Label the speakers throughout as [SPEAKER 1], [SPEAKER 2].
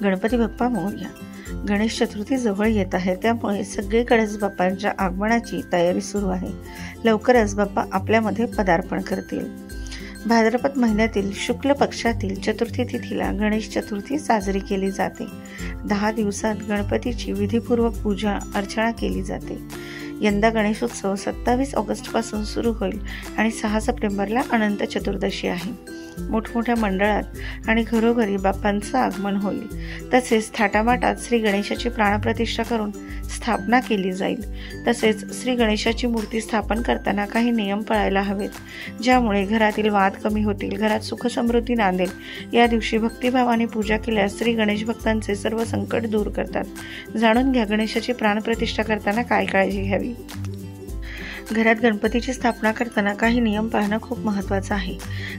[SPEAKER 1] गणपती बाप्पा मोरया. गणेश चतुर्थी जवळ येत आहे, त्यामुळे सगळीकडेच बाप्पांच्या आगमनाची तयारी सुरू आहे. लवकरच बाप्पा आपल्यामध्ये पदार्पण करतील. भाद्रपद महिन्यातील शुक्ल पक्षातील चतुर्थी तिथीला गणेश चतुर्थी साजरी केली जाते. 10 दिवसात गणपतीची विधीपूर्वक पूजा अर्चना केली जाते. यंदा गणेशोत्सव 27 ऑगस्टपासून सुरू होईल आणि 6 सप्टेंबरला अनंत चतुर्दशी आहे. मोठमोठ्या मंडळात आणि घरोघरी बाप्पांचं आगमन होईल. तसेच थाटामाटात श्री गणेशाची प्राणप्रतिष्ठा करून स्थापना केली जाईल. तसेच श्री गणेशाची मूर्ती स्थापन करताना काही नियम पाळायला हवेत, ज्यामुळे घरातील वाद कमी होतील, घरात सुख समृद्धी नांदेल. या दिवशी भक्तिभावाने पूजा केल्यास श्री गणेश भक्तांचे सर्व संकट दूर करतात. जाणून घ्या गणेशाची प्राणप्रतिष्ठा करताना काय काळजी घ्यावी. घरात गणपतीची स्थापना करताना काही नियम पाळणं खूप महत्त्वाचं आहे.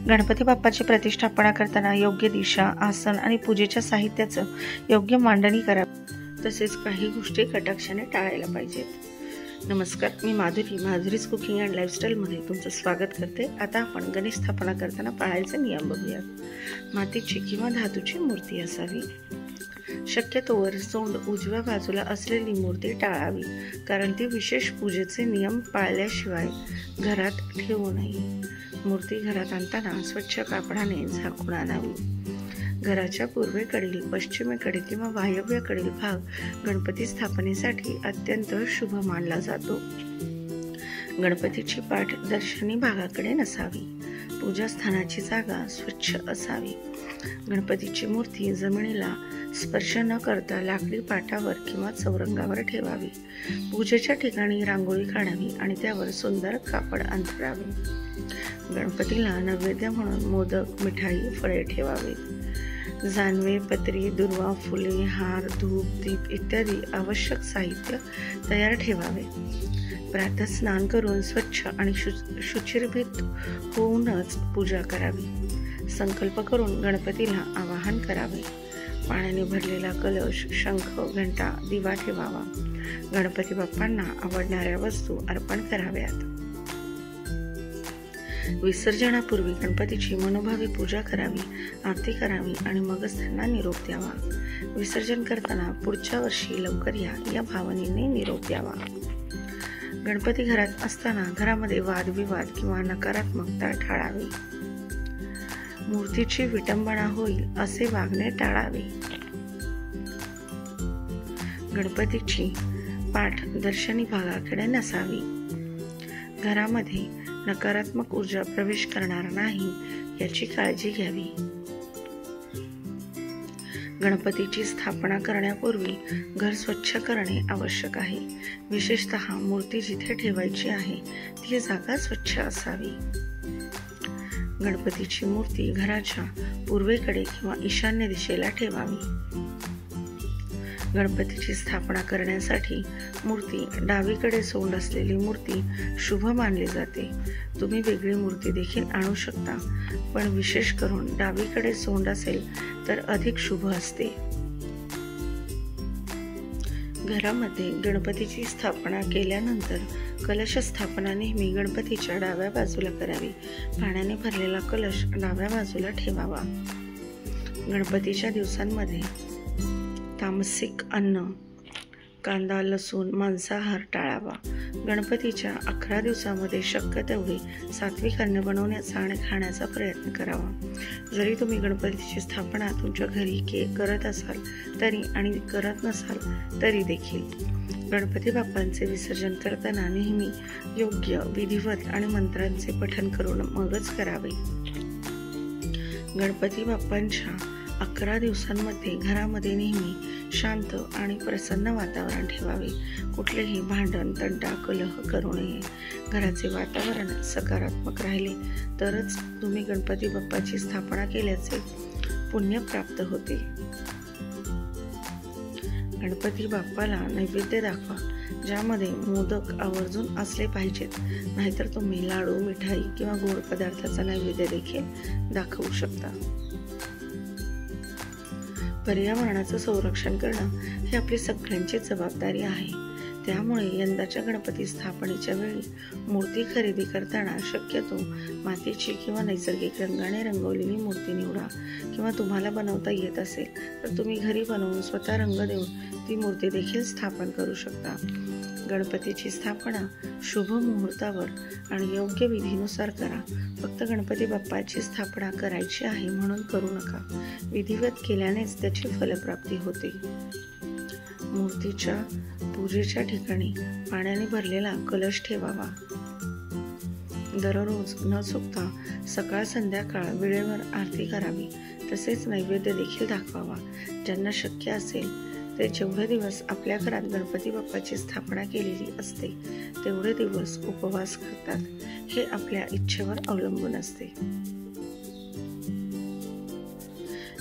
[SPEAKER 1] गणपती बाप्पाची प्रतिष्ठापना करताना योग्य दिशा, आसन आणि पूजेच्या साहित्याचं योग्य मांडणी करावी. तसेच काही गोष्टी कटाक्षाने टाळायला पाहिजेत. नमस्कार, मी माधुरीज कुकिंग अँड लाईफस्टाईलमध्ये तुमचं स्वागत करते. आता आपण गणेश स्थापना करताना पाळायचे नियम बघूयात. मातीची किंवा धातूची मूर्ती असावी. शक्यतोवर सोंड उजव्या बाजूला असलेली मूर्ती टाळावी, कारण ती विशेष पूजेचे नियम पाळल्याशिवाय घरात ठेवू नये. मूर्ती घरात आणताना स्वच्छ कापडाने झाकून आणावी. घराच्या पूर्वेकडील, पश्चिमेकडील किंवा वायव्येकडील भाग गणपती स्थापनेसाठी अत्यंत शुभ मानला जातो. गणपतीची पाठ दर्शनी भागाकडे नसावी. पूजास्थानाची जागा स्वच्छ असावी. गणपतीची मूर्ती जमिनीला स्पर्श न करता लाकडी पाटावर किंवा चौरंगावर ठेवावी. पूजेच्या ठिकाणी रांगोळी काढावी आणि त्यावर सुंदर कापड अंथरावे. गणपतीला नैवेद्य म्हणून मोदक, मिठाई, फळे ठेवावे. जानवे, पत्री, दुर्वा, फुले, हार, धूप, दीप इत्यादी आवश्यक साहित्य तयार ठेवावे. प्रातः स्नान करून स्वच्छ आणि शुचिर्भूत होऊनच पूजा करावी. संकल्प करून गणपतीला आवाहन करावे. पाण्याने भरलेला कलश, शंख, घंटा, दिवा ठेवावा. गणपती बाप्पांना आवडणाऱ्या वस्तू अर्पण कराव्यात. विसर्जनापूर्वी गणपतीची मनोभावे पूजा करावी, आरती करावी आणि मगच त्यांना निरोप द्यावा. विसर्जन करताना पुढच्या वर्षी लवकर या भावनेने निरोप द्यावा. गणपती घरात असताना घरामध्ये वादविवाद किंवा नकारात्मकता टाळावी. मूर्तीची विटंबना होईल असे वागणे टाळावे. गणपतीची पाठ दर्शनी भागाकडे नसावी. घरामध्ये नकारात्मक ऊर्जा प्रवेश करणार नाही याची काळजी घ्यावी. गणपतीची स्थापना करण्यापूर्वी घर स्वच्छ करणे आवश्यक आहे. विशेषतः मूर्ती जिथे ठेवायची आहे ती जागा स्वच्छ असावी. गणपतीची मूर्ती घराच्या पूर्वेकडे किंवा ईशान्य दिशेला ठेवावी. गणपतीची स्थापना करण्यासाठी मूर्ती डावीकडे सोंड असलेली मूर्ती शुभ मानली जाते. तुम्ही वेगळी मूर्ती देखील आणू शकता, पण विशेष करून डावीकडे सोंड असेल तर अधिक शुभ असते. घरामध्ये गणपतीची स्थापना केल्यानंतर कलश स्थापना नेहमी गणपतीच्या डाव्या बाजूला करावी. पाण्याने भरलेला कलश डाव्या बाजूला ठेवावा. गणपतीच्या दिवसांमध्ये तामसिक अन्न, कांदा, लसूण, मांसाहार टाळावा. गणपतीच्या 11 दिवसामध्ये शक्य तेवढे सात्विक अन्न बनवण्याचा आणि खाण्याचा प्रयत्न करावा. जरी तुम्ही गणपतीची स्थापना तुमच्या घरी करत असाल तरी आणि करत नसाल तरी देखील गणपती बाप्पांचे विसर्जन करताना नेहमी योग्य, विधिवत आणि मंत्रांचे पठण करून मगच करावे. गणपती बाप्पांच्या 11 दिवसांमध्ये घरामध्ये नेहमी शांत आणि प्रसन्न वातावरण ठेवावे. कुठलेही भांडण, तंटा, कलह करू नये. घराचे वातावरण सकारात्मक राहिले तरच तुम्ही गणपती बाप्पाची स्थापना केल्याचे पुण्य प्राप्त होते. गणपती बाप्पाला नैवेद्य दाखवा, ज्यामध्ये मोदक आवर्जून असले पाहिजेत. नाहीतर तुम्ही लाडू, मिठाई किंवा गोड पदार्थाचा नैवेद्य देखील दाखवू शकता. पर्यावरणाचं संरक्षण करणं ही आपली सगळ्यांची जबाबदारी आहे. त्यामुळे यंदाच्या गणपती स्थापनेच्या वेळी मूर्ती खरेदी करताना शक्यतो मातीची किंवा नैसर्गिक रंगाने रंगवलेली मूर्ती निवडा, किंवा तुम्हाला बनवता येत असेल तर तुम्ही घरी बनवून स्वतः रंग देऊन ती मूर्ती देखील स्थापन करू शकता. गणपतीची स्थापना शुभ मुहूर्तावर आणि योग्य विधीनुसार करा. फक्त गणपती बाप्पाची स्थापना करायची आहे म्हणून करू नका. विधिवत केल्यानेच त्याची फलप्राप्ती होते. मूर्तीच्या पूजेच्या ठिकाणी पाण्याने भरलेला कलश ठेवावा. दररोज न चुकता सकाळ संध्याकाळ वेळेवर आरती करावी. तसेच नैवेद्य देखील दाखवावा. ज्यांना शक्य असेल ते जेवढे दिवस आपल्या घरात गणपती बाप्पाची स्थापना केलेली असते तेवढे दिवस उपवास करतात. हे आपल्या इच्छेवर अवलंबून असते.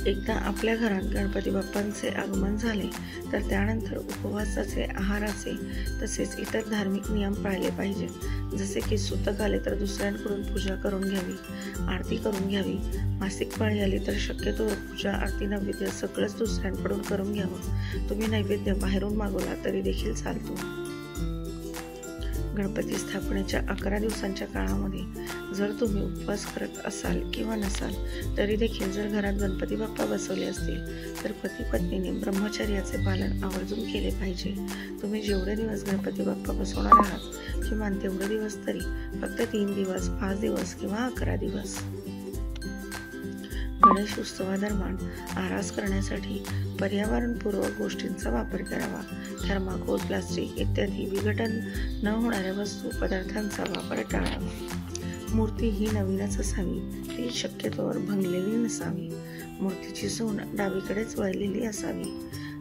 [SPEAKER 1] एकदा आपल्या घरात गणपती बाप्पांचे आगमन झाले तर त्यानंतर उपवासाचे, आहाराचे तसेच इतर धार्मिक नियम पाळले पाहिजे. जसे की सुतक आले तर दुसऱ्यांकडून पूजा करून घ्यावी, आरती करून घ्यावी. मासिक पाळी आली तर शक्यतो पूजा, आरती, नैवेद्य सगळंच दुसऱ्यांकडून करून घ्यावं. तुम्ही नैवेद्य बाहेरून मागवला तरी देखील चालतो. गणपती स्थापनेच्या 11 दिवसांच्या काळामध्ये जर तुम्ही उपवास करत असाल किंवा नसाल तरी देखील जर घरात गणपती बाप्पा बसवले असतील तर पती पत्नीने ब्रह्मचर्याचे पालन आवर्जून केले पाहिजे. तुम्ही जेवढे दिवस गणपती बाप्पा बसवणार आहात किमान तेवढे दिवस तरी फक्त 3 दिवस, 5 दिवस किंवा 11 दिवस. गणेश उत्सवादरम्यान आरास करण्यासाठी पर्यावरणपूर्वक गोष्टींचा वापर करावा. थर्माकोल, प्लास्टिक इत्यादी विघटन न होणाऱ्या वस्तू, पदार्थांचा वापर टाळावा. मूर्ती ही नवीनच असावी. ती शक्यतोवर भंगलेली नसावी. मूर्तीची सोंड डावीकडेच वळलेली असावी.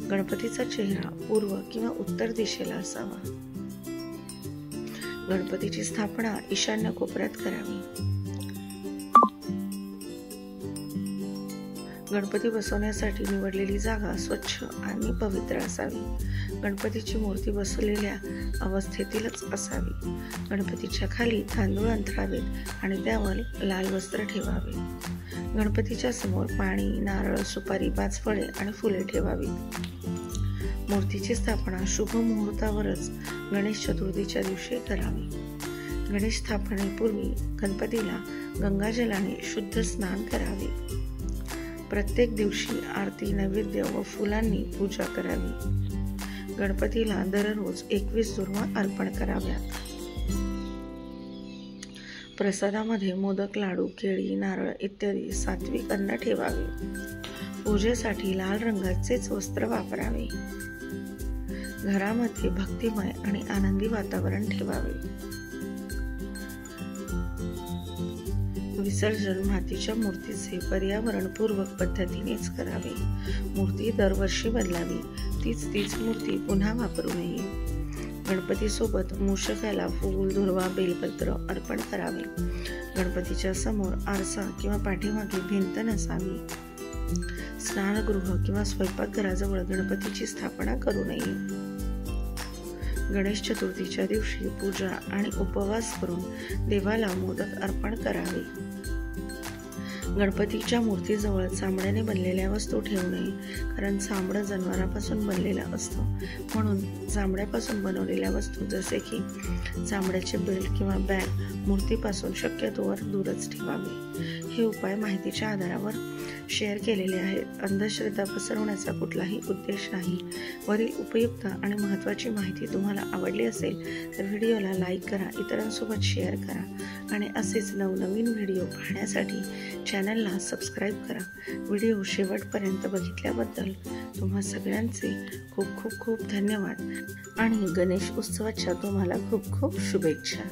[SPEAKER 1] गणपतीचा चेहरा पूर्व किंवा उत्तर दिशेला असावा. गणपतीची स्थापना ईशान्य कोपऱ्यात करावी. गणपती बसवण्यासाठी निवडलेली जागा स्वच्छ आणि पवित्र असावी. गणपतीची मूर्ती बसवलेल्या अवस्थेतीलच असावी. गणपतीच्या खाली तांदूळ अंथरावेत आणि त्यावर लाल वस्त्र ठेवावे. गणपतीच्या समोर पाणी, नारळ, सुपारी, 5 फळे आणि फुले ठेवावीत. मूर्तीची स्थापना शुभ मुहूर्तावरच गणेश चतुर्थीच्या दिवशी करावी. गणेश स्थापनेपूर्वी गणपतीला गंगाजलाने शुद्ध स्नान करावे. प्रत्येक दिवशी आरती, नैवेद्य व फुलांनी पूजा करावी. गणपतीला दररोज 21 दुर्वा अर्पण कराव्यात. प्रसादामध्ये मोदक, लाडू, केळी, नारळ इत्यादी सात्विक अन्न ठेवावे. पूजेसाठी लाल रंगाचेच वस्त्र वापरावे. घरामध्ये भक्तिमय आणि आनंदी वातावरण ठेवावे. विसर्जन मातीच्या मूर्तीचे पर्यावरणपूर्वक पद्धतीनेच करावे. मूर्ती दरवर्षी बदलावी. तीच मूर्ती पुन्हा वापरू नये. गणपतीसोबत मूषकाला फूल, दुर्वा, बेलपत्र अर्पण करावे. गणपतीच्या समोर आरसा किंवा पाठीमागे भिंत नसावी. स्नानगृह किंवा स्वयंपाकघराजवळ गणपतीची स्थापना करू नये. गणेश चतुर्थीच्या दिवशी पूजा आणि उपवास करून देवाला मोदक अर्पण करावे. गणपतीच्या मूर्तीजवळ चामड्याने बनलेल्या वस्तू ठेवू नये, कारण चामडं जनावरापासून बनलेलं असतं. म्हणून चामड्यापासून बनवलेल्या वस्तू जसे की चामड्याचे बेल्ट किंवा बॅग मूर्तीपासून शक्यतोवर दूरच ठेवावे. हे उपाय माहितीच्या आधारावर शेअर केलेले आहेत. अंधश्रद्धा पसरवण्याचा कुठलाही उद्देश नाही. वरील उपयुक्त आणि महत्त्वाची माहिती तुम्हाला आवडली असेल तर व्हिडिओला लाईक करा, इतरांसोबत शेअर करा आणि असेच नवनवीन व्हिडिओ पाहण्यासाठी चॅनलला सबस्क्राईब करा. व्हिडिओ शेवटपर्यंत बघितल्याबद्दल तुम्हा सगळ्यांचे खूप खूप खूप धन्यवाद आणि गणेश उत्सवाच्या तुम्हाला खूप खूप शुभेच्छा.